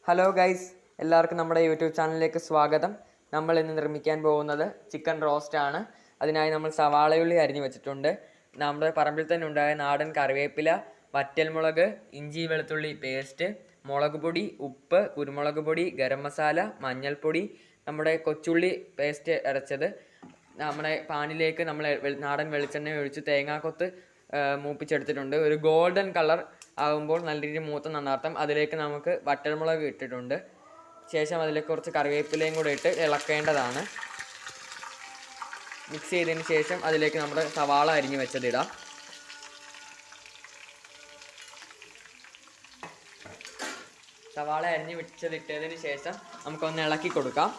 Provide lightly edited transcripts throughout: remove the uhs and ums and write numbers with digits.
Hello guys, എല്ലാവർക്കും നമ്മുടെ YouTube ചാനലിലേക്ക് സ്വാഗതം. നമ്മൾ ഇന്ന് നിർമ്മിക്കാൻ പോകുന്നത് ചിക്കൻ റോസ്റ്റ് ആണ്. അതിനായി നമ്മൾ സവാളയുള്ളി അരിഞ്ഞു വെച്ചിട്ടുണ്ട്. നമ്മുടെ പറമ്പിൽ തന്നെ ഉണ്ടായ നാടൻ കറിവേപ്പില, വറ്റൽമുളക്, ഇഞ്ചി വെളുത്തുള്ളി പേസ്റ്റ്, മുളക് പൊടി, ഉപ്പ്, കുരുമുളക് പൊടി, ഗരം മസാല, മഞ്ഞൾപ്പൊടി, നമ്മുടെ കൊച്ചുള്ളി പേസ്റ്റ് അരച്ചത്. നമ്മുടെ പാനിലേക്ക് നമ്മൾ നാടൻ വെളിച്ചെണ്ണ ഒഴിച്ച് തേങ്ങാക്കൊത്ത് മൂപ്പിച്ചെടുത്തിട്ടുണ്ട്. ഒരു ഗോൾഡൻ കളർ ആകുമ്പോൾ നല്ല രീതിയിൽ മൂത്ത നന്നാർത്ഥം. അതിലേക്ക് നമുക്ക് വറ്റൽമുളക് ഇട്ടിട്ടുണ്ട്. ശേഷം അതിലേക്ക് കുറച്ച് കറിവേപ്പിലയും കൂടെ ഇട്ട് ഇളക്കേണ്ടതാണ്. മിക്സ് ചെയ്തതിന് ശേഷം അതിലേക്ക് നമ്മുടെ സവാള അരിഞ്ഞ് വെച്ചതിടാം. സവാള അരിഞ്ഞ് വെച്ചതിട്ടതിന് ശേഷം നമുക്കൊന്ന് ഇളക്കി കൊടുക്കാം.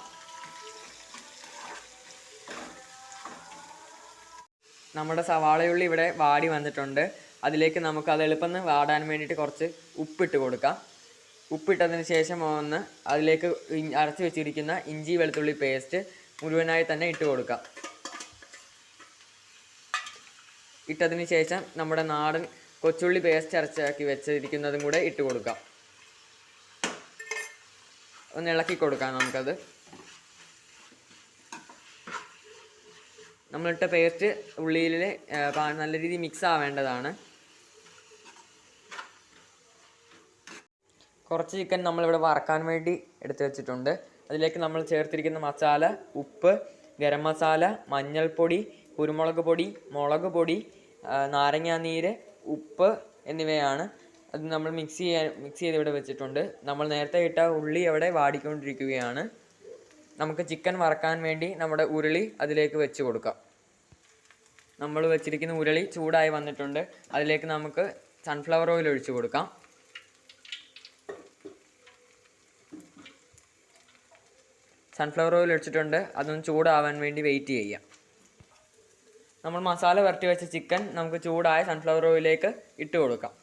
നമ്മുടെ സവാളയുള്ളി ഇവിടെ വാടി വന്നിട്ടുണ്ട്. അതിലേക്ക് നമുക്ക് അത് എളുപ്പം വാടാൻ വേണ്ടിയിട്ട് കുറച്ച് ഉപ്പിട്ട് കൊടുക്കാം. ഉപ്പിട്ടതിന് ശേഷം അതിലേക്ക് അരച്ച് വെച്ചിരിക്കുന്ന ഇഞ്ചി വെളുത്തുള്ളി പേസ്റ്റ് മുഴുവനായി തന്നെ ഇട്ട് കൊടുക്കാം. ഇട്ടതിന് ശേഷം നമ്മുടെ നാടൻ കൊച്ചുള്ളി പേസ്റ്റ് അരച്ചാക്കി വെച്ചിരിക്കുന്നതും കൂടെ ഇട്ട് കൊടുക്കാം. ഒന്ന് ഇളക്കി കൊടുക്കാം. നമുക്കത് നമ്മളിട്ട പേസ്റ്റ് ഉള്ളിയിൽ നല്ല രീതിയിൽ മിക്സ് ആവേണ്ടതാണ്. കുറച്ച് ചിക്കൻ നമ്മളിവിടെ വറക്കാൻ വേണ്ടി എടുത്തു വെച്ചിട്ടുണ്ട്. അതിലേക്ക് നമ്മൾ ചേർത്തിരിക്കുന്ന മസാല ഉപ്പ്, ഗരം മസാല, മഞ്ഞൾപ്പൊടി, കുരുമുളക് പൊടി, മുളക് പൊടി, നാരങ്ങാനീര്, ഉപ്പ് എന്നിവയാണ്. അത് നമ്മൾ മിക്സ് ചെയ്ത് ഇവിടെ വെച്ചിട്ടുണ്ട്. നമ്മൾ നേരത്തെ ഇട്ട ഉള്ളി അവിടെ വാടിക്കൊണ്ടിരിക്കുകയാണ്. നമുക്ക് ചിക്കൻ വറക്കാൻ വേണ്ടി നമ്മുടെ ഉരുളി അതിലേക്ക് വെച്ച് കൊടുക്കാം. നമ്മൾ വെച്ചിരിക്കുന്ന ഉരുളി ചൂടായി വന്നിട്ടുണ്ട്. അതിലേക്ക് നമുക്ക് സൺഫ്ലവർ ഓയിൽ ഒഴിച്ചു കൊടുക്കാം. സൺഫ്ലവർ ഓയിൽ ഒഴിച്ചിട്ടുണ്ട്. അതൊന്ന് ചൂടാവാൻ വേണ്ടി വെയിറ്റ് ചെയ്യാം. നമ്മൾ മസാല വരട്ടി വെച്ച ചിക്കൻ നമുക്ക് ചൂടായ സൺഫ്ലവർ ഓയിലേക്ക് ഇട്ട് കൊടുക്കാം.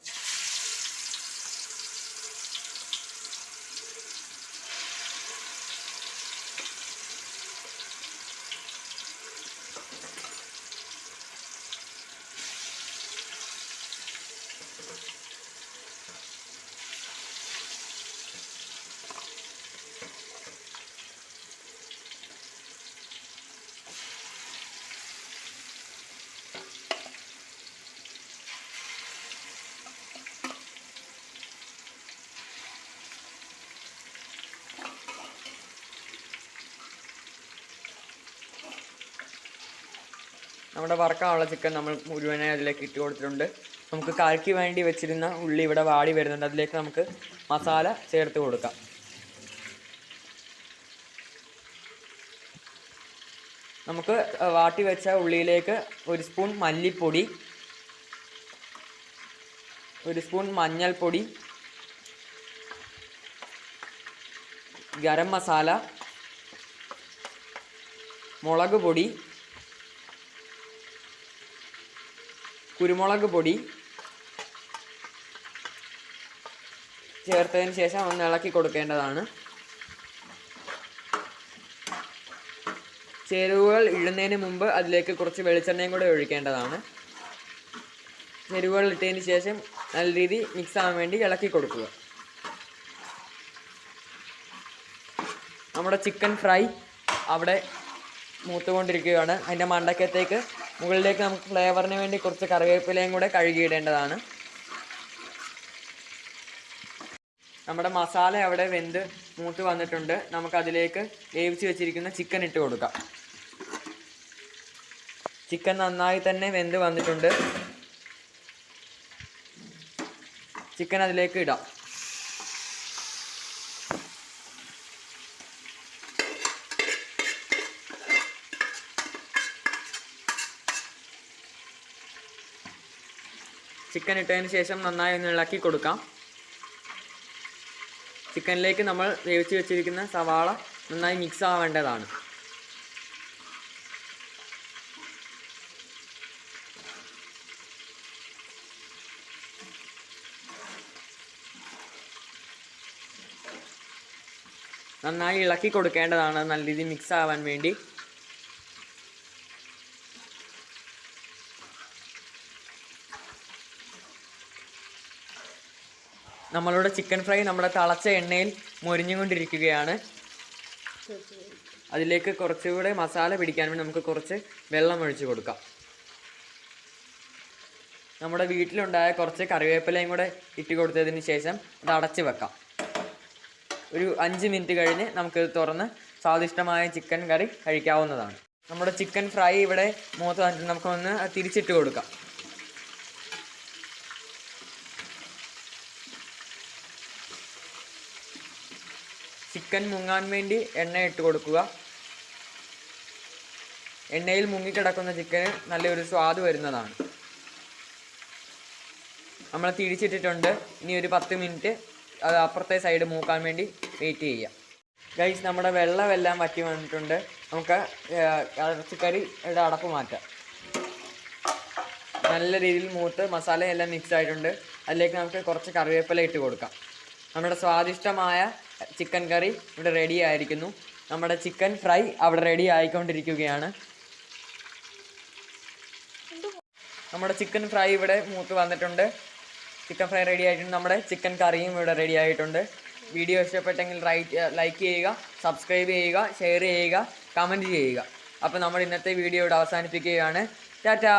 നമ്മുടെ വറക്കാനുള്ള ചിക്കൻ നമ്മൾ മുഴുവനായി അതിലേക്ക് ഇട്ട് കൊടുത്തിട്ടുണ്ട്. നമുക്ക് കറിക്ക് വേണ്ടി വെച്ചിരുന്ന ഉള്ളി ഇവിടെ വാടി വരുന്നുണ്ട്. അതിലേക്ക് നമുക്ക് മസാല ചേർത്ത് കൊടുക്കാം. നമുക്ക് വാട്ടി വെച്ച ഉള്ളിയിലേക്ക് 1 സ്പൂൺ മല്ലിപ്പൊടി, 1 സ്പൂൺ മഞ്ഞൾപ്പൊടി, ഗരം മസാല, മുളക് പൊടി, കുരുമുളക് പൊടി ചേർത്തതിന് ശേഷം ഒന്ന് ഇളക്കി കൊടുക്കേണ്ടതാണ്. ചേരുവകൾ ഇടുന്നതിന് മുമ്പ് അതിലേക്ക് കുറച്ച് വെളിച്ചെണ്ണയും കൂടെ ഒഴിക്കേണ്ടതാണ്. ചേരുവകൾ ഇട്ടതിന് ശേഷം നല്ല രീതിയിൽ മിക്സ് ആവാൻ വേണ്ടി ഇളക്കി കൊടുക്കുക. നമ്മുടെ ചിക്കൻ ഫ്രൈ അവിടെ മൂത്തുകൊണ്ടിരിക്കുകയാണ്. അതിൻ്റെ മണ്ടക്കത്തേക്ക് മുകളിലേക്ക് നമുക്ക് ഫ്ലേവറിന് വേണ്ടി കുറച്ച് കറിവേപ്പിലയും കൂടെ കഴുകിയിടേണ്ടതാണ്. നമ്മുടെ മസാല അവിടെ വെന്ത് മൂത്ത് വന്നിട്ടുണ്ട്. നമുക്കതിലേക്ക് വേവിച്ച് വെച്ചിരിക്കുന്ന ചിക്കൻ ഇട്ട് കൊടുക്കാം. ചിക്കൻ നന്നായി തന്നെ വെന്ത് വന്നിട്ടുണ്ട്. ചിക്കൻ അതിലേക്ക് ഇടാം. ചിക്കൻ ഇട്ടതിന് ശേഷം നന്നായി ഒന്ന് ഇളക്കി കൊടുക്കാം. ചിക്കനിലേക്ക് നമ്മൾ വേവിച്ച് വെച്ചിരിക്കുന്ന സവാള നന്നായി മിക്സ് ആവേണ്ടതാണ്. നന്നായി ഇളക്കി കൊടുക്കേണ്ടതാണ് നല്ല രീതിയിൽ മിക്സ് ആവാൻ വേണ്ടി. നമ്മളുടെ ചിക്കൻ ഫ്രൈ നമ്മുടെ തിളച്ച എണ്ണയിൽ മൊരിഞ്ഞുകൊണ്ടിരിക്കുകയാണ്. അതിലേക്ക് കുറച്ചുകൂടെ മസാല പിടിക്കാൻ വേണ്ടി നമുക്ക് കുറച്ച് വെള്ളം ഒഴിച്ച് കൊടുക്കാം. നമ്മുടെ വീട്ടിലുണ്ടായ കുറച്ച് കറിവേപ്പിലയും കൂടെ ഇട്ട് കൊടുത്തതിന് ശേഷം അത് അടച്ച് വെക്കാം. ഒരു 5 മിനിറ്റ് കഴിഞ്ഞ് നമുക്കിത് തുറന്ന് സ്വാദിഷ്ടമായ ചിക്കൻ കറി കഴിക്കാവുന്നതാണ്. നമ്മുടെ ചിക്കൻ ഫ്രൈ ഇവിടെ മൂത്ത് വന്നിട്ട് നമുക്കൊന്ന് തിരിച്ചിട്ട് കൊടുക്കാം. ചിക്കൻ മുങ്ങാൻ വേണ്ടി എണ്ണ ഇട്ട് കൊടുക്കുക. എണ്ണയിൽ മുങ്ങിക്കിടക്കുന്ന ചിക്കന് നല്ലൊരു സ്വാദ് വരുന്നതാണ്. നമ്മൾ തിരിച്ചിട്ടിട്ടുണ്ട്. ഇനി ഒരു 10 മിനിറ്റ് അത് അപ്പുറത്തെ സൈഡ് മൂക്കാൻ വേണ്ടി വെയിറ്റ് ചെയ്യാം. ഗൈസ്, നമ്മുടെ വെള്ളമെല്ലാം വറ്റി വന്നിട്ടുണ്ട്. നമുക്ക് ഇറച്ചിക്കറിയുടെ അടപ്പ് മാറ്റാം. നല്ല രീതിയിൽ മൂത്ത് മസാലയെല്ലാം മിക്സ് ആയിട്ടുണ്ട്. അതിലേക്ക് നമുക്ക് കുറച്ച് കറിവേപ്പില ഇട്ട് കൊടുക്കാം. നമ്മുടെ സ്വാദിഷ്ടമായ ചിക്കൻ കറി ഇവിടെ റെഡി ആയിരിക്കുന്നു. നമ്മുടെ ചിക്കൻ ഫ്രൈ അവിടെ റെഡി ആയിക്കൊണ്ടിരിക്കുകയാണ്. നമ്മുടെ ചിക്കൻ ഫ്രൈ ഇവിടെ മൂത്ത് വന്നിട്ടുണ്ട്. ചിക്കൻ ഫ്രൈ റെഡി ആയിട്ടുണ്ട്. നമ്മുടെ ചിക്കൻ കറിയും ഇവിടെ റെഡി ആയിട്ടുണ്ട്. വീഡിയോ ഇഷ്ടപ്പെട്ടെങ്കിൽ ലൈക്ക് ചെയ്യുക, സബ്സ്ക്രൈബ് ചെയ്യുക, ഷെയർ ചെയ്യുക, കമൻറ്റ് ചെയ്യുക. അപ്പോൾ നമ്മൾ ഇന്നത്തെ വീഡിയോ ഇവിടെ അവസാനിപ്പിക്കുകയാണ്. ടാറ്റാ.